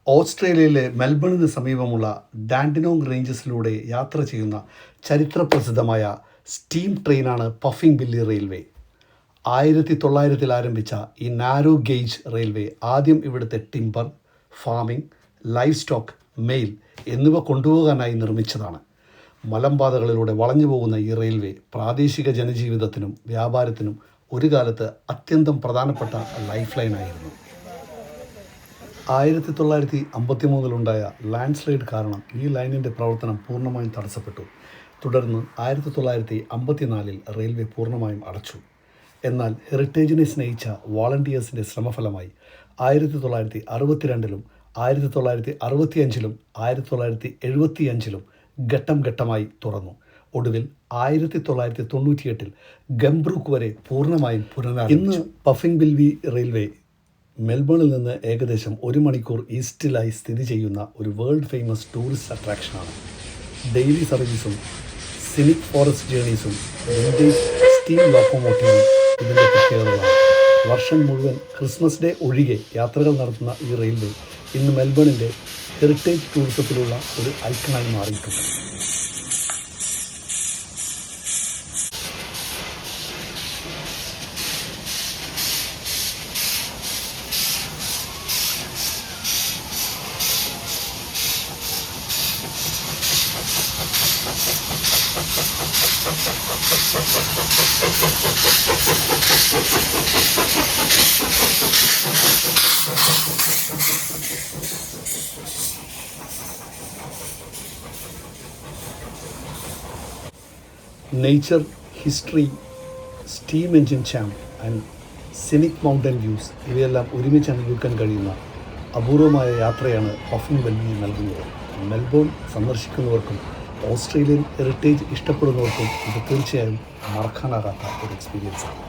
ഓസ്ട്രേലിയയിലെ മെൽബണിന് സമീപമുള്ള ഡാൻഡിനോങ് റേഞ്ചസിലൂടെ യാത്ര ചെയ്യുന്ന ചരിത്രപ്രസിദ്ധമായ സ്റ്റീം ട്രെയിനാണ് പഫിംഗ് ബില്ലി റെയിൽവേ. 1900 ആരംഭിച്ച ഈ നാരോ ഗേജ് റെയിൽവേ ആദ്യം ഇവിടുത്തെ timber, farming, livestock, mail എന്നിവ കൊണ്ടുപോകാനായി നിർമ്മിച്ചതാണ്. മലമ്പാതകളിലൂടെ വളഞ്ഞു പോകുന്ന ഈ റെയിൽവേ പ്രാദേശിക ജനജീവിതത്തിനും വ്യാപാരത്തിനും ഒരു കാലത്ത് അത്യന്തം പ്രധാനപ്പെട്ട ലൈഫ് ലൈനായിരുന്നു. 1953 ലാൻഡ് സ്ലൈഡ് കാരണം ഈ ലൈനിൻ്റെ പ്രവർത്തനം പൂർണ്ണമായും തടസ്സപ്പെട്ടു. തുടർന്ന് 1954 റെയിൽവേ പൂർണ്ണമായും അടച്ചു. എന്നാൽ ഹെറിറ്റേജിനെ സ്നേഹിച്ച വോളണ്ടിയേഴ്സിൻ്റെ ശ്രമഫലമായി 1962 1965 1975 ഘട്ടം ഘട്ടമായി തുറന്നു. ഒടുവിൽ 1998 ഗംബ്രൂക്ക് വരെ പൂർണ്ണമായും പുനരാരംഭിച്ചു. ഇന്ന് പഫിംഗ് ബില്ലി റെയിൽവേ മെൽബണിൽ നിന്ന് ഏകദേശം 1 മണിക്കൂർ ഈസ്റ്റിലായി സ്ഥിതി ചെയ്യുന്ന ഒരു വേൾഡ് ഫേമസ് ടൂറിസ്റ്റ് അട്രാക്ഷനാണ്. ഡെയിലി സർവീസും സിനിക് ഫോറസ്റ്റ് ജേണീസും വിൻറ്റേജ് സ്റ്റീം ലോക്കോമോട്ടീവും ഇതിൻ്റെ പ്രത്യേകതകളാണ്. വർഷം മുഴുവൻ ക്രിസ്മസ് ഡേ ഒഴികെ യാത്രകൾ നടത്തുന്ന ഈ റെയിൽവേ ഇന്ന് മെൽബണിൻ്റെ ഹെറിറ്റേജ് ടൂറിസത്തിലുള്ള ഒരു ഐക്കണായി മാറിയിട്ടുണ്ട്. നേച്ചർ, ഹിസ്റ്ററി, സ്റ്റീം എൻജിൻ ചാമ്പ് ആൻഡ് സിനിക് മൗണ്ടൻ വ്യൂസ് ഇവയെല്ലാം ഒരുമിച്ച് അനുഭവിക്കാൻ കഴിയുന്ന അപൂർവമായ യാത്രയാണ് പഫിംഗ് ബില്ലി നൽകുന്നത്. മെൽബോൺ സന്ദർശിക്കുന്നവർക്കും ഓസ്ട്രേലിയൻ ഹെറിറ്റേജ് ഇഷ്ടപ്പെടുന്നവർക്കും ഇത് തീർച്ചയായും മറക്കാനാകാത്ത ഒരു എക്സ്പീരിയൻസാണ്.